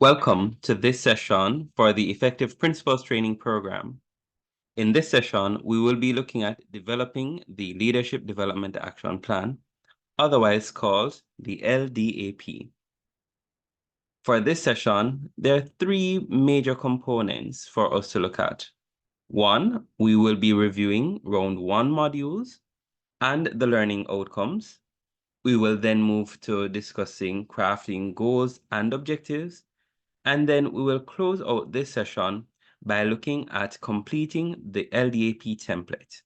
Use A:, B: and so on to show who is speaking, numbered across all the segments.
A: Welcome to this session for the Effective Principals Training Program. In this session, we will be looking at developing the Leadership Development Action Plan, otherwise called the LDAP. For this session, there are three major components for us to look at. One, we will be reviewing round one modules and the learning outcomes. We will then move to discussing crafting goals and objectives. And then we will close out this session by looking at completing the LDAP template.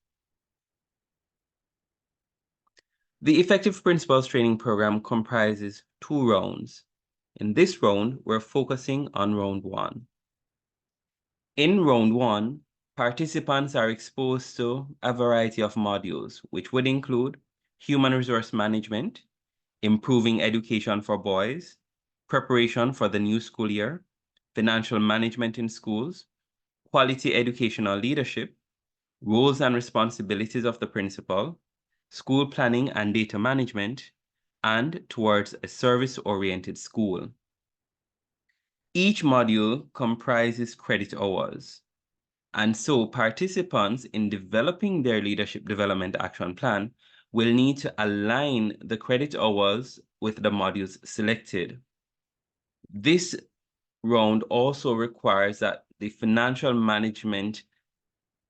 A: The Effective Principals Training Program comprises two rounds. In this round, we're focusing on round one. In round one, participants are exposed to a variety of modules, which would include human resource management, improving education for boys, preparation for the new school year, financial management in schools, quality educational leadership, roles and responsibilities of the principal, school planning and data management, and towards a service-oriented school. Each module comprises credit hours, and so participants in developing their leadership development action plan will need to align the credit hours with the modules selected. This round also requires that the financial management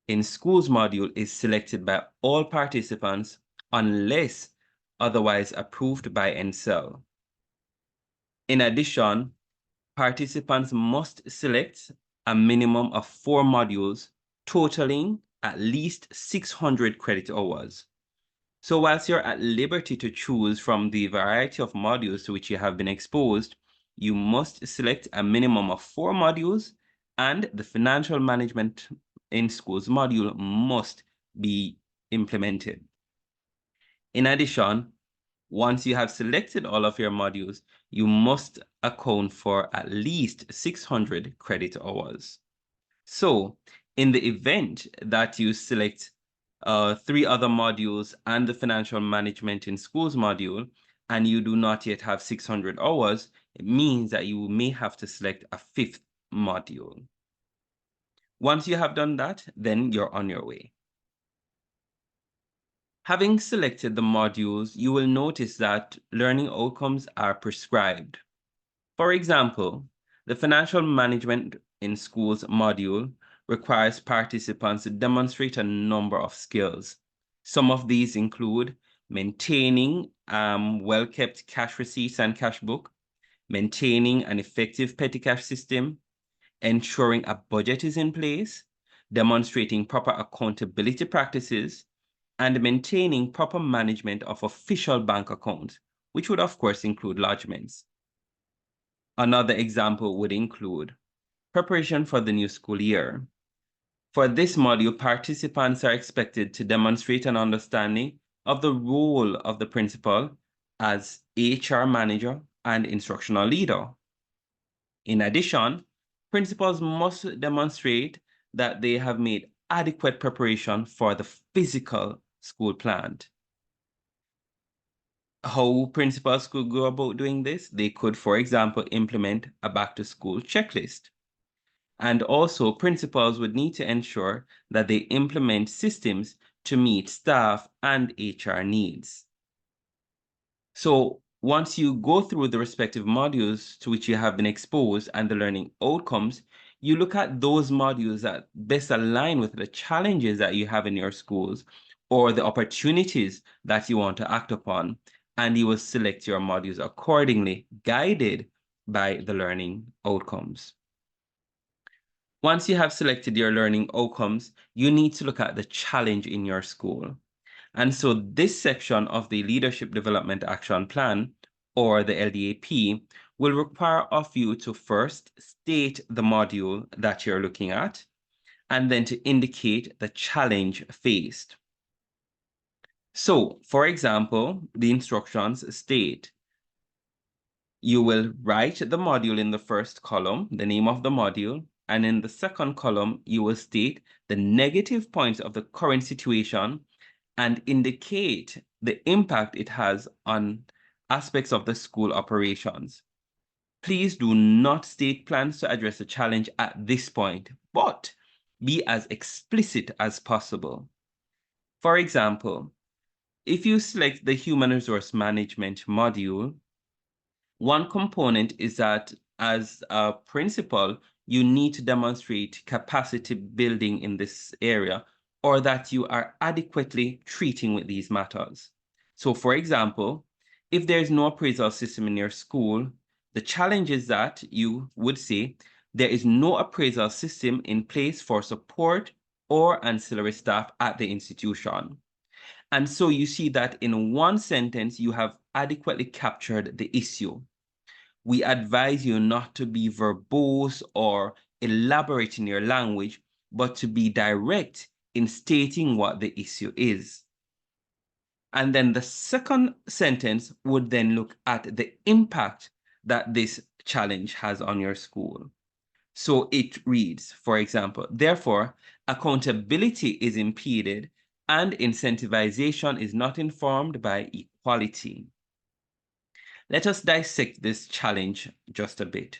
A: in schools module is selected by all participants unless otherwise approved by NCEL. In addition, participants must select a minimum of 4 modules totaling at least 600 credit hours. So whilst you're at liberty to choose from the variety of modules to which you have been exposed, you must select a minimum of 4 modules, and the financial management in schools module must be implemented. In addition, once you have selected all of your modules, you must account for at least 600 credit hours. So in the event that you select 3 other modules and the financial management in schools module, and you do not yet have 600 hours, it means that you may have to select a 5th module. Once you have done that, then you're on your way. Having selected the modules, you will notice that learning outcomes are prescribed. For example, the financial management in schools module requires participants to demonstrate a number of skills. Some of these include maintaining well-kept cash receipts and cash book, maintaining an effective petty cash system, ensuring a budget is in place, demonstrating proper accountability practices, and maintaining proper management of official bank accounts, which would of course include lodgements. Another example would include preparation for the new school year. For this module, participants are expected to demonstrate an understanding of the role of the principal as HR manager and instructional leader. In addition, principals must demonstrate that they have made adequate preparation for the physical school plant. How principals could go about doing this? They could, for example, implement a back-to-school checklist. And also, principals would need to ensure that they implement systems to meet staff and HR needs. So once you go through the respective modules to which you have been exposed and the learning outcomes, you look at those modules that best align with the challenges that you have in your schools or the opportunities that you want to act upon, and you will select your modules accordingly, guided by the learning outcomes. Once you have selected your learning outcomes, you need to look at the challenge in your school. And so this section of the Leadership Development Action Plan, or the LDAP, will require of you to first state the module that you're looking at, and then to indicate the challenge faced. So, for example, the instructions state, you will write the module in the first column, the name of the module, and in the second column, you will state the negative points of the current situation and indicate the impact it has on aspects of the school operations. Please do not state plans to address the challenge at this point, but be as explicit as possible. For example, if you select the Human Resource Management module, one component is that as a principal, you need to demonstrate capacity building in this area, or that you are adequately treating with these matters. So for example, if there's no appraisal system in your school, the challenge is that you would say there is no appraisal system in place for support or ancillary staff at the institution. And so you see that in one sentence, you have adequately captured the issue. We advise you not to be verbose or elaborate in your language, but to be direct in stating what the issue is. And then the second sentence would then look at the impact that this challenge has on your school. So it reads, for example, therefore, accountability is impeded and incentivization is not informed by equality. Let us dissect this challenge just a bit.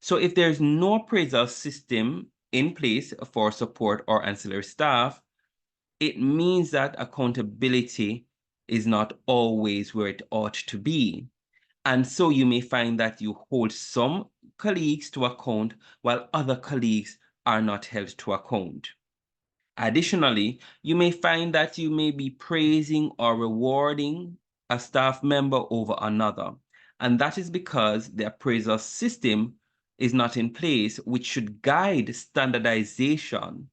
A: So if there's no appraisal system in place for support or ancillary staff, it means that accountability is not always where it ought to be. And so you may find that you hold some colleagues to account while other colleagues are not held to account. Additionally, you may find that you may be praising or rewarding a staff member over another. And that is because the appraisal system is not in place, which should guide standardization.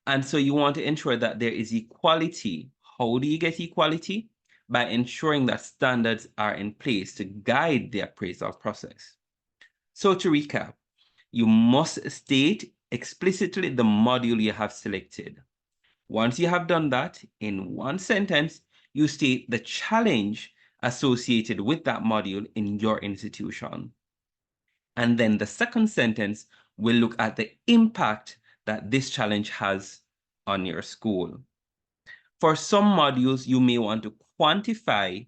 A: And so you want to ensure that there is equality. How do you get equality? By ensuring that standards are in place to guide the appraisal process. So to recap, you must state explicitly the module you have selected. Once you have done that, in one sentence, you state the challenge associated with that module in your institution. And then the second sentence will look at the impact that this challenge has on your school. For some modules, you may want to quantify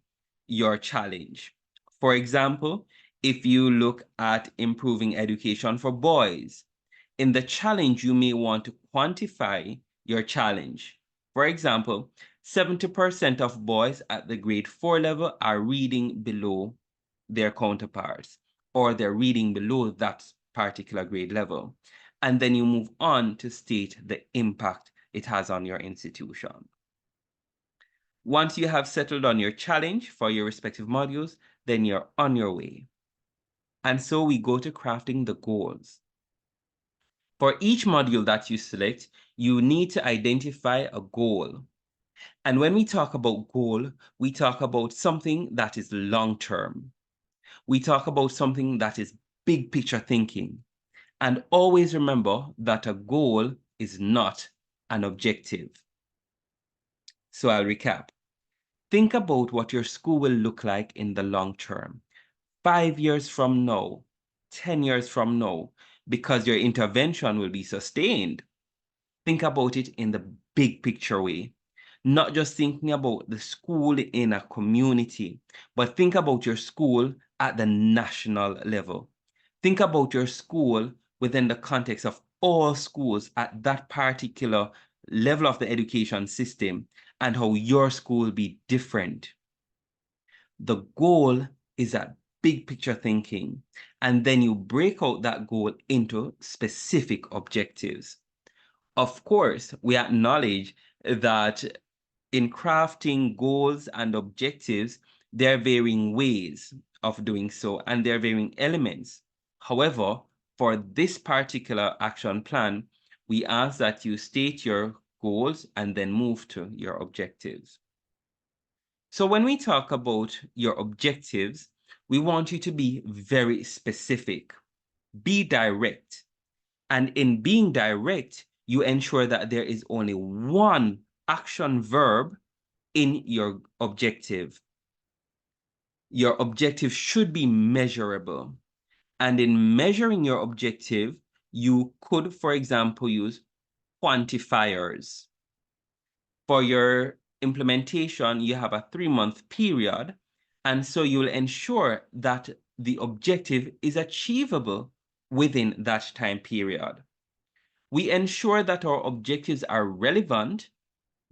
A: your challenge. For example, if you look at improving education for boys, in the challenge, you may want to quantify your challenge. For example, 70% of boys at the grade 4 level are reading below their counterparts, or they're reading below that particular grade level. And then you move on to state the impact it has on your institution. Once you have settled on your challenge for your respective modules, then you're on your way. And so we go to crafting the goals. For each module that you select, you need to identify a goal. And when we talk about goal, we talk about something that is long-term. We talk about something that is big picture thinking. And always remember that a goal is not an objective. So I'll recap. Think about what your school will look like in the long term. 5 years from now, 10 years from now, because your intervention will be sustained. Think about it in the big picture way, not just thinking about the school in a community, but think about your school at the national level. Think about your school within the context of all schools at that particular level of the education system and how your school will be different. The goal is that big picture thinking, and then you break out that goal into specific objectives. Of course, we acknowledge that in crafting goals and objectives, there are varying ways of doing so, and there are varying elements. However, for this particular action plan, we ask that you state your goals and then move to your objectives. So when we talk about your objectives, we want you to be very specific, be direct. And in being direct, you ensure that there is only one action verb in your objective. Your objective should be measurable. And in measuring your objective, you could, for example, use quantifiers. For your implementation, you have a 3-month period. And so you'll ensure that the objective is achievable within that time period. We ensure that our objectives are relevant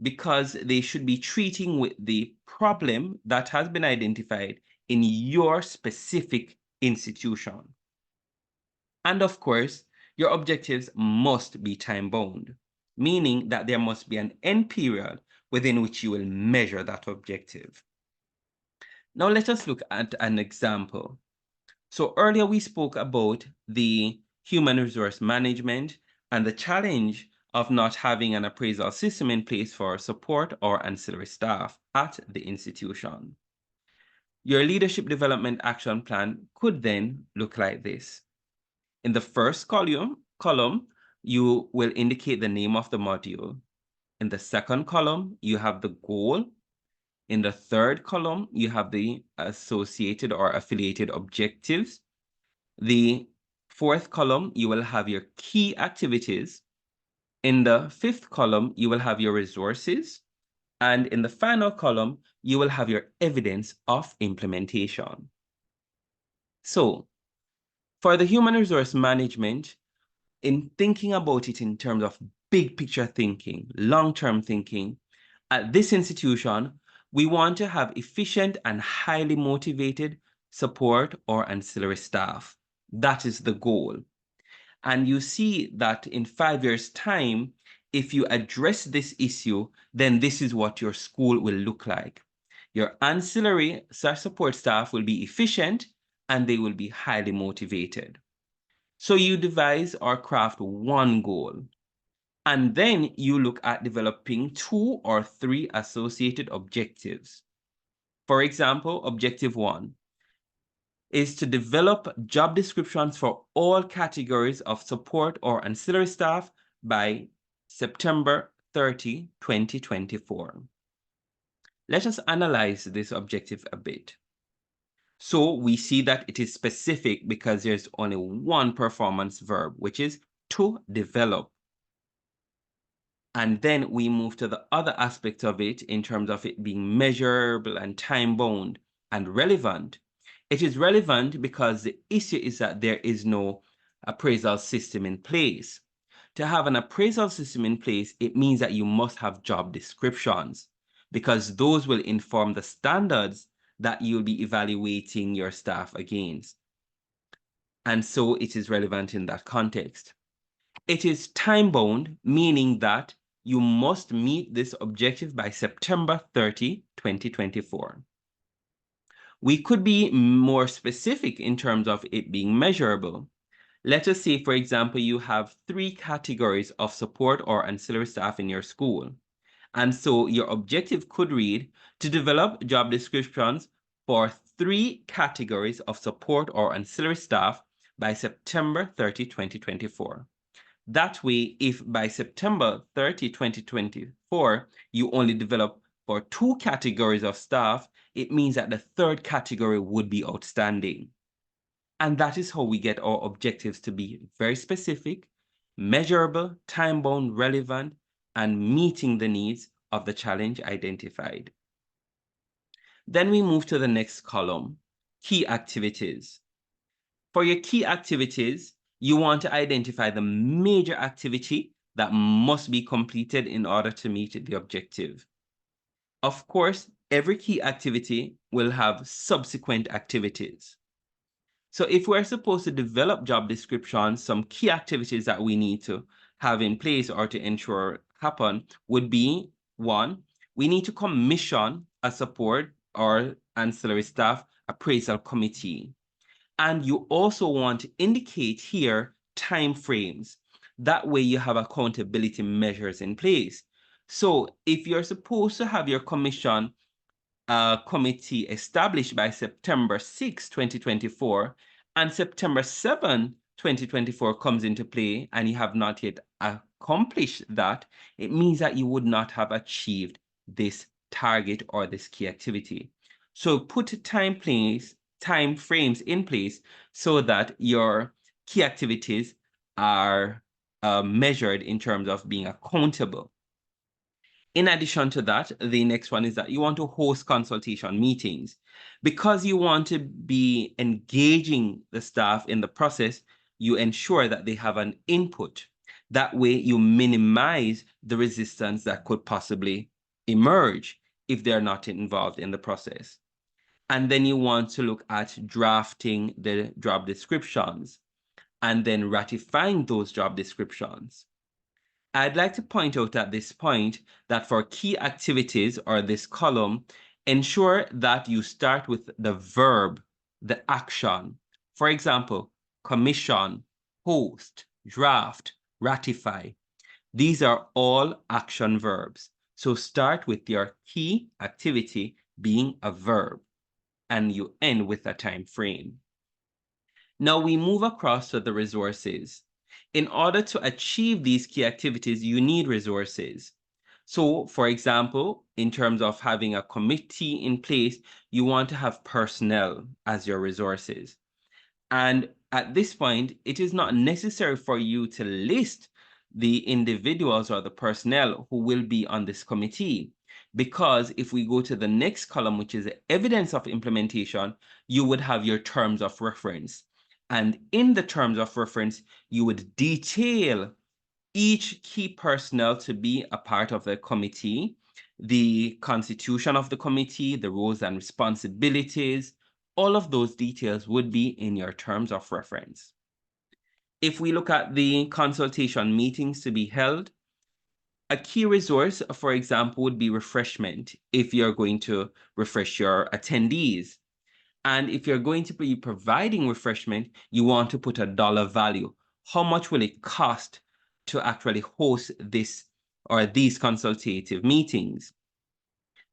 A: because they should be treating with the problem that has been identified in your specific institution. And of course, your objectives must be time-bound, meaning that there must be an end period within which you will measure that objective. Now let us look at an example. So earlier we spoke about the human resource management and the challenge of not having an appraisal system in place for support or ancillary staff at the institution. Your leadership development action plan could then look like this. In the first column, you will indicate the name of the module. In the second column, you have the goal. In the third column, you have the associated or affiliated objectives. The fourth column, you will have your key activities. In the fifth column, you will have your resources. And in the final column, you will have your evidence of implementation. So for the human resource management, in thinking about it in terms of big picture thinking, long-term thinking, at this institution, we want to have efficient and highly motivated support or ancillary staff. That is the goal. And you see that in 5 years' time, if you address this issue, then this is what your school will look like. Your ancillary support staff will be efficient and they will be highly motivated. So you devise or craft one goal, and then you look at developing 2 or 3 associated objectives. For example, objective 1 is to develop job descriptions for all categories of support or ancillary staff by September 30, 2024. Let us analyze this objective a bit. So we see that it is specific because there's only one performance verb, which is to develop. And then we move to the other aspect of it in terms of it being measurable and time-bound and relevant. It is relevant because the issue is that there is no appraisal system in place. To have an appraisal system in place, it means that you must have job descriptions because those will inform the standards that you'll be evaluating your staff against. And so it is relevant in that context. It is time-bound, meaning that you must meet this objective by September 30, 2024. We could be more specific in terms of it being measurable. Let us say, for example, you have 3 categories of support or ancillary staff in your school. And so your objective could read to develop job descriptions for 3 categories of support or ancillary staff by September 30, 2024. That way, if by September 30, 2024, you only develop for 2 categories of staff, it means that the 3rd category would be outstanding. And that is how we get our objectives to be very specific, measurable, time-bound, relevant, and meeting the needs of the challenge identified. Then we move to the next column, key activities. For your key activities, you want to identify the major activity that must be completed in order to meet the objective. Of course, every key activity will have subsequent activities. So if we're supposed to develop job descriptions, some key activities that we need to have in place or to ensure happen would be 1, we need to commission a support or ancillary staff appraisal committee. And you also want to indicate here time frames. That way you have accountability measures in place. So if you're supposed to have your commission committee established by September 6, 2024, and September 7, 2024 comes into play and you have not yet accomplished that, it means that you would not have achieved this target or this key activity. So put time frames in place so that your key activities are measured in terms of being accountable. In addition to that, the next one is that you want to host consultation meetings. Because you want to be engaging the staff in the process, you ensure that they have an input. That way, you minimize the resistance that could possibly emerge if they're not involved in the process. And then you want to look at drafting the job descriptions and then ratifying those job descriptions. I'd like to point out at this point that for key activities or this column, ensure that you start with the verb, the action. For example, commission, host, draft, ratify. These are all action verbs. So start with your key activity being a verb, and you end with a time frame. Now we move across to the resources. In order to achieve these key activities, you need resources. So, for example, in terms of having a committee in place, you want to have personnel as your resources. And at this point, it is not necessary for you to list the individuals or the personnel who will be on this committee. Because if we go to the next column, which is evidence of implementation, you would have your terms of reference. And in the terms of reference, you would detail each key personnel to be a part of the committee, the constitution of the committee, the roles and responsibilities. All of those details would be in your terms of reference. If we look at the consultation meetings to be held, a key resource, for example, would be refreshment if you're going to refresh your attendees. And if you're going to be providing refreshment, you want to put a dollar value. How much will it cost to actually host this or these consultative meetings?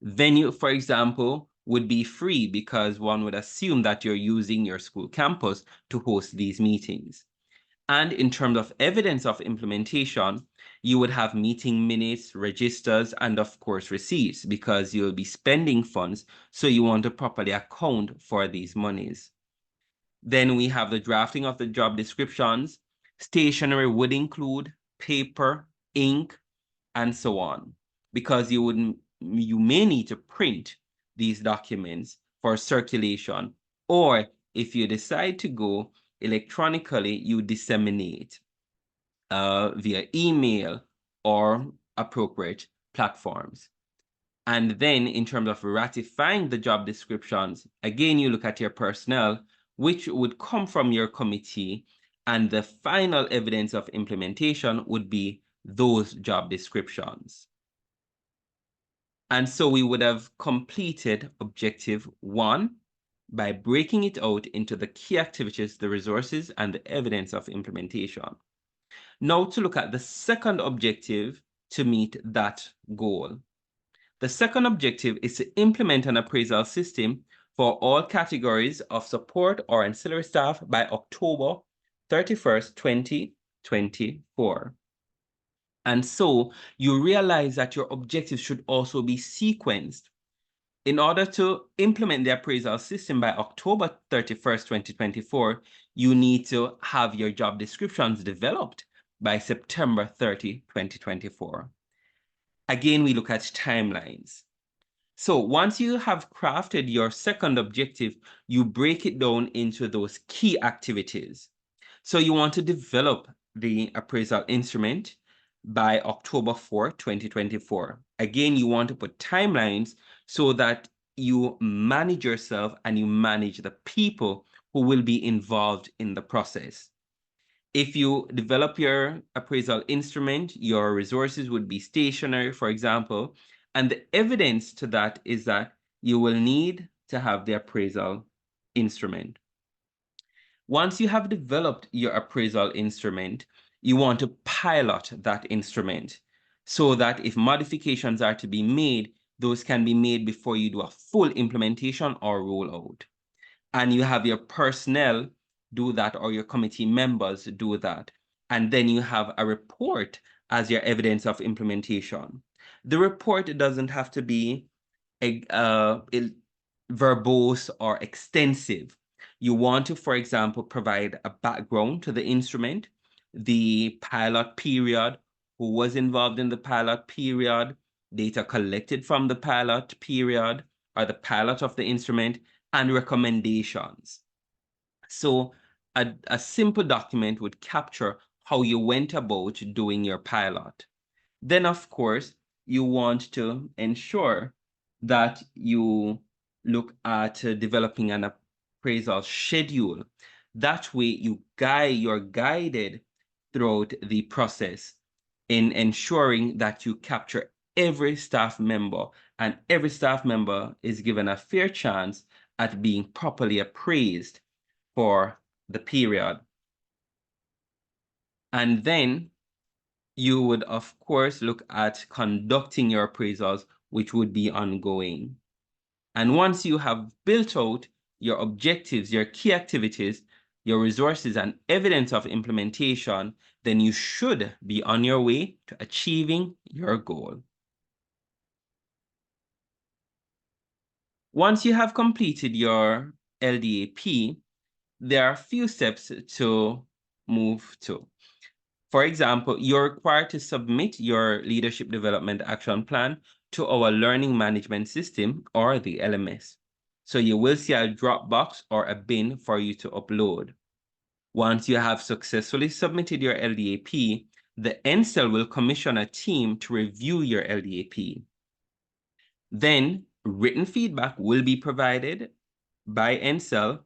A: Venue, for example, would be free because one would assume that you're using your school campus to host these meetings. And in terms of evidence of implementation, you would have meeting minutes, registers, and of course receipts because you'll be spending funds, so you want to properly account for these monies. Then we have the drafting of the job descriptions. Stationery would include paper, ink, and so on, because you may need to print these documents for circulation, or if you decide to go electronically, you disseminate via email or appropriate platforms. And then in terms of ratifying the job descriptions, again, you look at your personnel, which would come from your committee, and the final evidence of implementation would be those job descriptions. And so we would have completed objective 1 by breaking it out into the key activities, the resources, and the evidence of implementation. Now to look at the second objective to meet that goal. The second objective is to implement an appraisal system for all categories of support or ancillary staff by October 31st, 2024. And so you realize that your objectives should also be sequenced. In order to implement the appraisal system by October 31st, 2024, you need to have your job descriptions developed by September 30, 2024. Again, we look at timelines. So once you have crafted your second objective, you break it down into those key activities. So you want to develop the appraisal instrument by October 4, 2024. Again, you want to put timelines so that you manage yourself and you manage the people who will be involved in the process. If you develop your appraisal instrument, your resources would be stationary, for example, and the evidence to that is that you will need to have the appraisal instrument. Once you have developed your appraisal instrument, you want to pilot that instrument so that if modifications are to be made, those can be made before you do a full implementation or rollout. And you have your personnel do that, or your committee members do that. And then you have a report as your evidence of implementation. The report doesn't have to be verbose or extensive. You want to, for example, provide a background to the instrument, the pilot period, who was involved in the pilot period, data collected from the pilot period or the pilot of the instrument, and recommendations. So a simple document would capture how you went about doing your pilot. Then, of course, you want to ensure that you look at developing an appraisal schedule. That way, you're guided throughout the process in ensuring that you capture every staff member, and every staff member is given a fair chance at being properly appraised for the period. And then you would, of course, look at conducting your appraisals, which would be ongoing. And once you have built out your objectives, your key activities, your resources, and evidence of implementation, then you should be on your way to achieving your goal. Once you have completed your LDAP, there are a few steps to move to. For example, you're required to submit your Leadership Development Action Plan to our Learning Management System, or the LMS. So you will see a Dropbox or a bin for you to upload. Once you have successfully submitted your LDAP, the NCEL will commission a team to review your LDAP. Then written feedback will be provided by NCEL,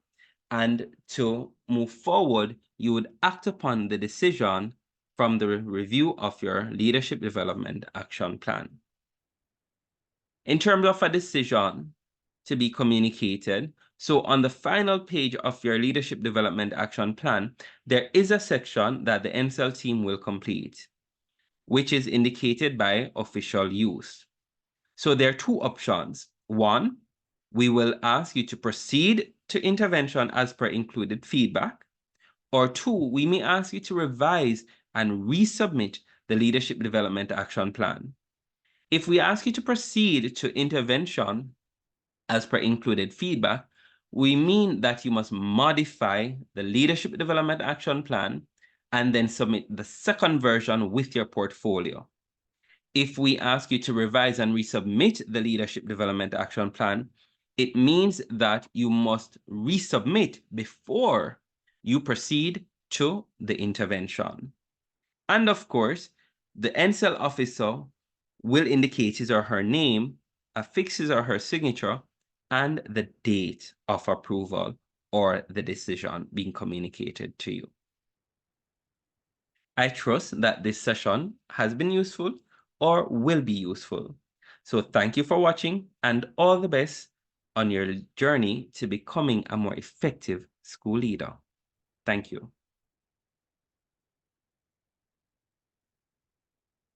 A: and to move forward, you would act upon the decision from the review of your Leadership Development Action Plan. In terms of a decision to be communicated, so on the final page of your Leadership Development Action Plan, there is a section that the NCEL team will complete, which is indicated by official use. So there are two options. One, we will ask you to proceed to intervention as per included feedback. Or two, we may ask you to revise and resubmit the Leadership Development Action Plan. If we ask you to proceed to intervention as per included feedback, we mean that you must modify the Leadership Development Action Plan and then submit the second version with your portfolio. If we ask you to revise and resubmit the Leadership Development Action Plan, it means that you must resubmit before you proceed to the intervention. And of course, the NCEL officer will indicate his or her name, affix his or her signature, and the date of approval or the decision being communicated to you. I trust that this session has been useful or will be useful. So thank you for watching, and all the best on your journey to becoming a more effective school leader. Thank you.